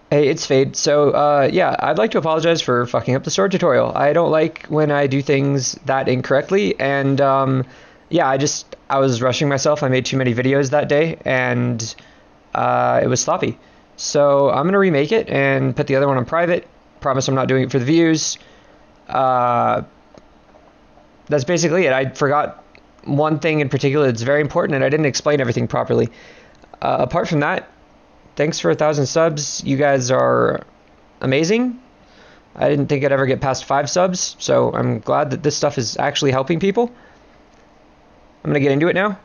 Hey, it's Fayd. So, yeah, I'd like to apologize for fucking up the sword tutorial. I don't like when I do things that incorrectly, and, yeah, I was rushing myself. I made too many videos that day, and, it was sloppy. So, I'm gonna remake it and put the other one on private. Promise I'm not doing it for the views. Uh, that's basically it. I forgot one thing in particular that's very important, and I didn't explain everything properly. Apart from that, thanks for 1,000 subs. You guys are amazing. I didn't think I'd ever get past 5 subs, so I'm glad that this stuff is actually helping people. I'm gonna get into it now.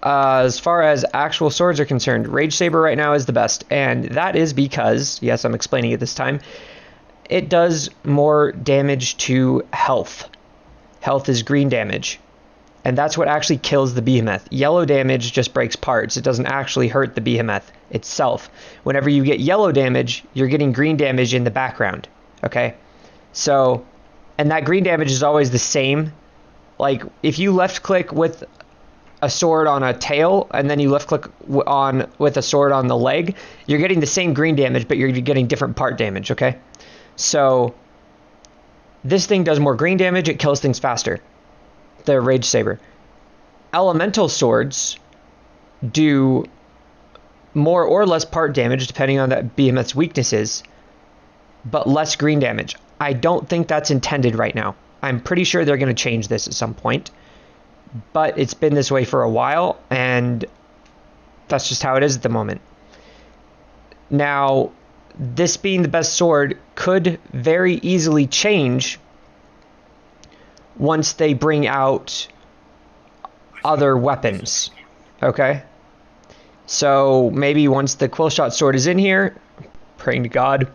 As far as actual swords are concerned, Rage Saber right now is the best, and that is because, yes, I'm explaining it this time, it does more damage to health. Health is green damage, and that's what actually kills the behemoth. Yellow damage just breaks parts. It doesn't actually hurt the behemoth itself. Whenever you get yellow damage, you're getting green damage in the background, okay? So, and that green damage is always the same. Like, if you left click with a sword on a tail, and then you left click on with a sword on the leg, you're getting the same green damage, but you're getting different part damage, okay? So, this thing does more green damage, it kills things faster. The Rage Saber. Elemental swords do more or less part damage, depending on that behemoth's weaknesses, but less green damage. I don't think that's intended right now. I'm pretty sure they're going to change this at some point, but it's been this way for a while, and that's just how it is at the moment. Now, this being the best sword could very easily change once they bring out other weapons, okay? So maybe once the quill shot sword is in here, praying to God,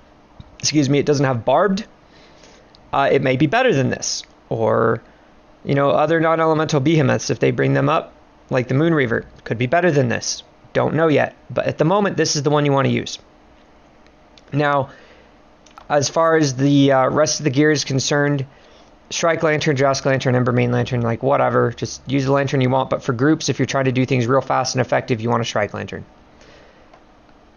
excuse me, it doesn't have barbed, it may be better than this. Or, you know, other non-elemental behemoths, if they bring them up, like the Moon Reaver, could be better than this. Don't know yet, but at the moment, this is the one you want to use. Now, as far as the rest of the gear is concerned, Strike Lantern, Drask Lantern, Ember Main Lantern, like whatever, just use the lantern you want, but for groups, if you're trying to do things real fast and effective, you want a Strike Lantern.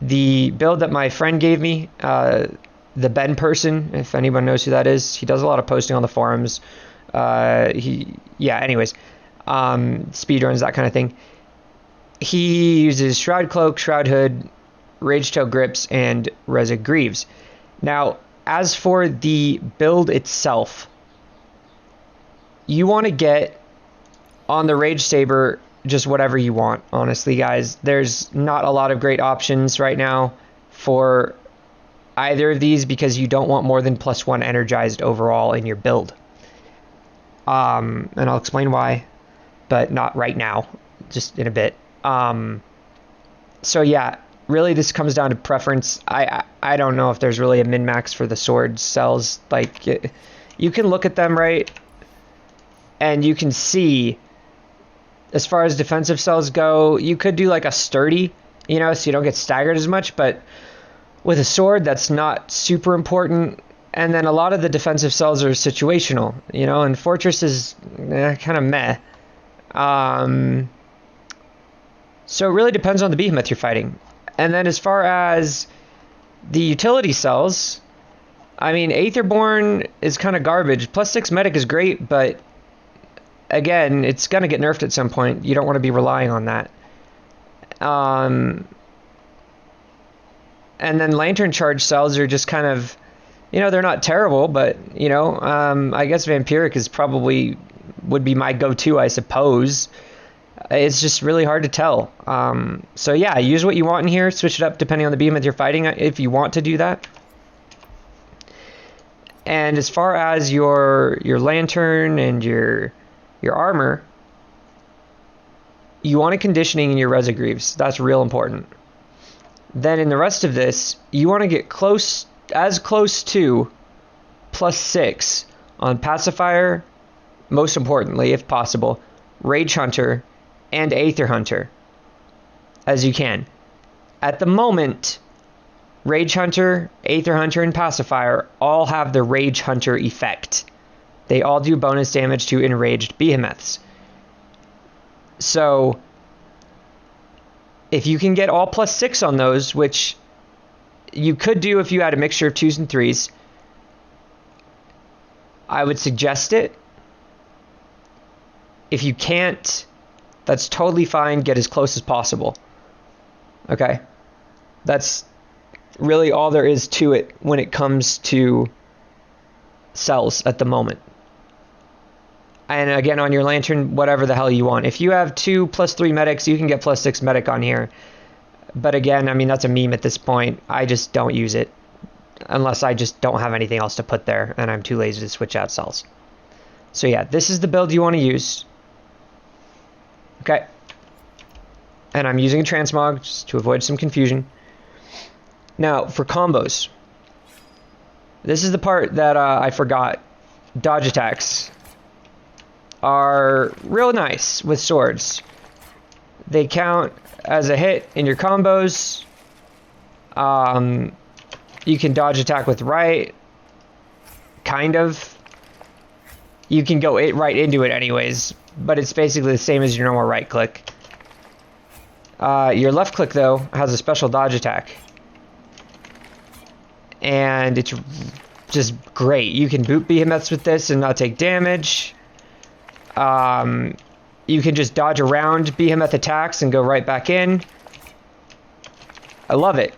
The build that my friend gave me, the Ben person, if anyone knows who that is, he does a lot of posting on the forums. Anyways, speedruns, that kind of thing. He uses Shroud Cloak, Shroud Hood, Rage Tail Grips, and Reza Greaves. Now, as for the build itself, you want to get on the Rage Saber just whatever you want, honestly, guys. There's not a lot of great options right now for either of these because you don't want more than +1 energized overall in your build. And I'll explain why, but not right now, just in a bit. So yeah, really this comes down to preference. I don't know if there's really a min-max for the sword cells. Like, you can look at them, right? And you can see, as far as defensive cells go, you could do like a sturdy, you know, so you don't get staggered as much, but with a sword, that's not super important. And then a lot of the defensive cells are situational, you know, and Fortress is kind of meh. So it really depends on the behemoth you're fighting. And then as far as the utility cells, I mean, Aetherborn is kind of garbage. +6 medic is great, but again, it's going to get nerfed at some point. You don't want to be relying on that. And then Lantern Charge cells are just kind of, you know, they're not terrible, but, you know, I guess Vampiric is probably, would be my go-to, I suppose. It's just really hard to tell. So yeah, use what you want in here. Switch it up depending on the behemoth you're fighting, if you want to do that. And as far as your lantern and your armor, you want a conditioning in your Reza Greaves. That's real important. Then in the rest of this, you want to get close, as close to +6 on Pacifier, most importantly, if possible, Rage Hunter, and Aether Hunter, as you can. At the moment, Rage Hunter, Aether Hunter, and Pacifier all have the Rage Hunter effect. They all do bonus damage to enraged behemoths. So, if you can get all +6 on those, which you could do if you had a mixture of 2s and 3s. I would suggest it. If you can't, that's totally fine. Get as close as possible. Okay? That's really all there is to it when it comes to cells at the moment. And again, on your lantern, whatever the hell you want. If you have 2 + 3 medics, you can get +6 medic on here. But again, I mean, that's a meme at this point. I just don't use it. Unless I just don't have anything else to put there, and I'm too lazy to switch out cells. So yeah, this is the build you want to use. Okay. And I'm using a transmog just to avoid some confusion. Now, for combos. This is the part that I forgot. Dodge attacks are real nice with swords. They count as a hit in your combos. You can dodge attack with right. Kind of. You can go right into it anyways, but it's basically the same as your normal right click. Your left click, though, has a special dodge attack. And it's just great. You can boot behemoths with this and not take damage. You can just dodge around behemoth attacks and go right back in. I love it.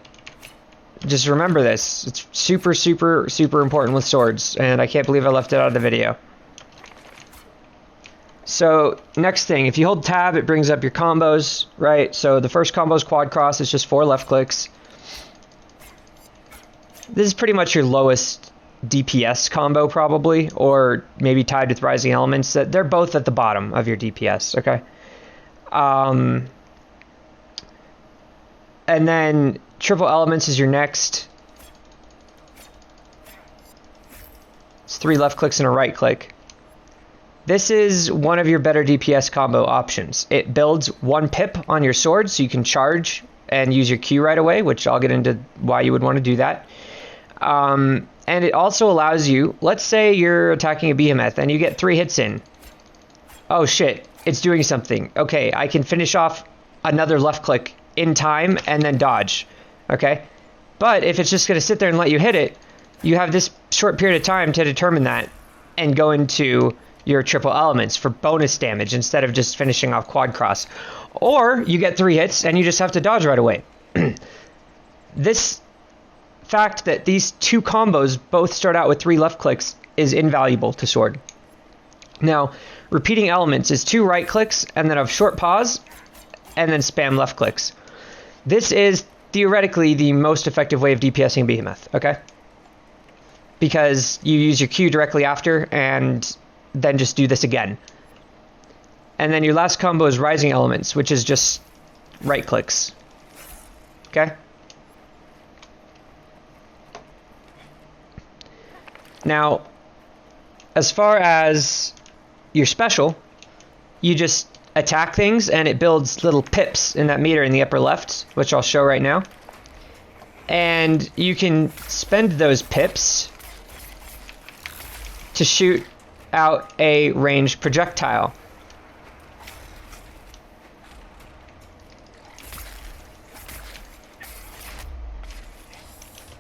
Just remember this. It's super, super, super important with swords, and I can't believe I left it out of the video. So, next thing, if you hold tab, it brings up your combos, right? So the first combo is quad cross. It's just 4 left clicks. This is pretty much your lowest DPS combo, probably, or maybe tied with rising elements. They're both at the bottom of your DPS, okay? And then triple elements is your next. It's 3 left clicks and a right click. This is one of your better DPS combo options. It builds 1 pip on your sword, so you can charge and use your Q right away, which I'll get into why you would want to do that. And it also allows you, let's say you're attacking a behemoth and you get 3 hits in. Oh shit, it's doing something. Okay, I can finish off another left click in time and then dodge. Okay? But if it's just going to sit there and let you hit it, you have this short period of time to determine that and go into your triple elements for bonus damage instead of just finishing off quad cross. Or you get 3 hits and you just have to dodge right away. This fact that these 2 combos both start out with 3 left clicks is invaluable to sword. Now, repeating elements is 2 right clicks and then a short pause and then spam left clicks. This is theoretically the most effective way of DPSing behemoth, okay? Because you use your Q directly after and then just do this again. And then your last combo is rising elements, which is just right clicks. Okay? Now, as far as your special, you just attack things and it builds little pips in that meter in the upper left, which I'll show right now. And you can spend those pips to shoot out a ranged projectile.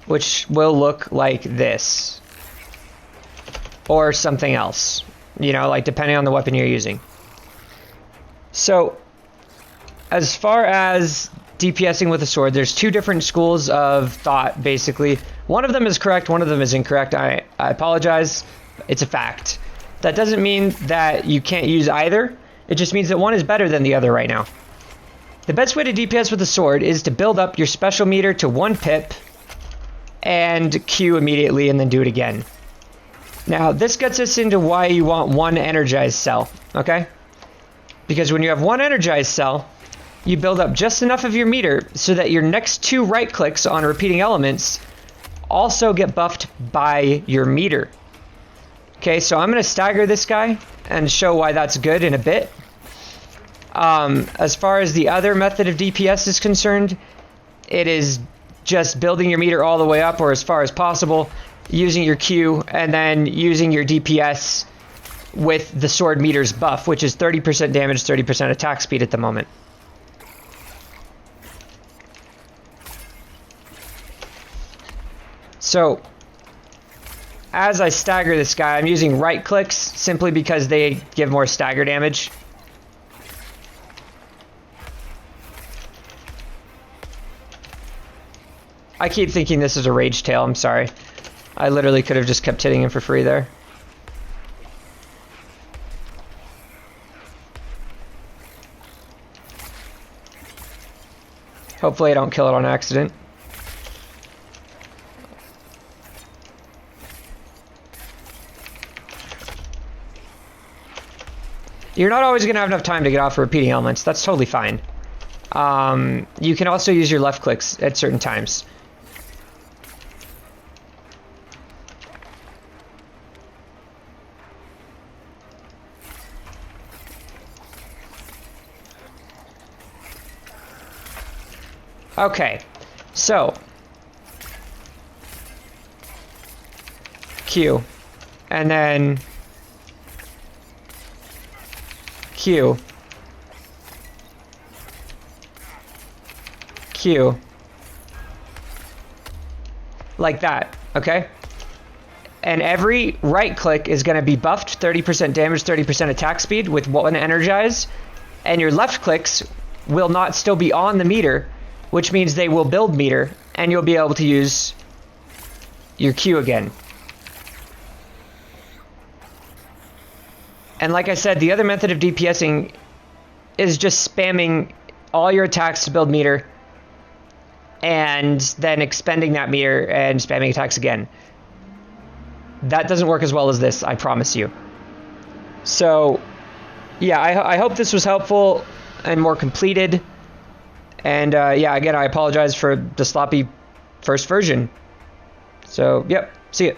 Which will look like this. Or something else. You know, like depending on the weapon you're using. So, as far as DPSing with a sword, there's 2 different schools of thought, basically. One of them is correct, one of them is incorrect. I apologize. It's a fact. That doesn't mean that you can't use either. It just means that one is better than the other right now. The best way to DPS with a sword is to build up your special meter to 1 pip and Q immediately and then do it again. Now, this gets us into why you want 1 energized cell, okay? Because when you have 1 energized cell, you build up just enough of your meter so that your next 2 right clicks on repeating elements also get buffed by your meter. Okay, so I'm going to stagger this guy and show why that's good in a bit. As far as the other method of DPS is concerned, it is just building your meter all the way up or as far as possible, using your Q, and then using your DPS with the sword meter's buff, which is 30% damage, 30% attack speed at the moment. So, as I stagger this guy, I'm using right clicks simply because they give more stagger damage. I keep thinking this is a rage tail, I'm sorry. I literally could have just kept hitting him for free there. Hopefully I don't kill it on accident. You're not always going to have enough time to get off repeating elements. That's totally fine. You can also use your left clicks at certain times. Okay, so Q, and then Q, Q, like that, okay? And every right click is going to be buffed 30% damage, 30% attack speed with one energize, and your left clicks will not still be on the meter, which means they will build meter, and you'll be able to use your Q again. And like I said, the other method of DPSing is just spamming all your attacks to build meter, and then expending that meter and spamming attacks again. That doesn't work as well as this, I promise you. So, yeah, I hope this was helpful and more completed. And yeah, again, I apologize for the sloppy first version. So, yep, see ya.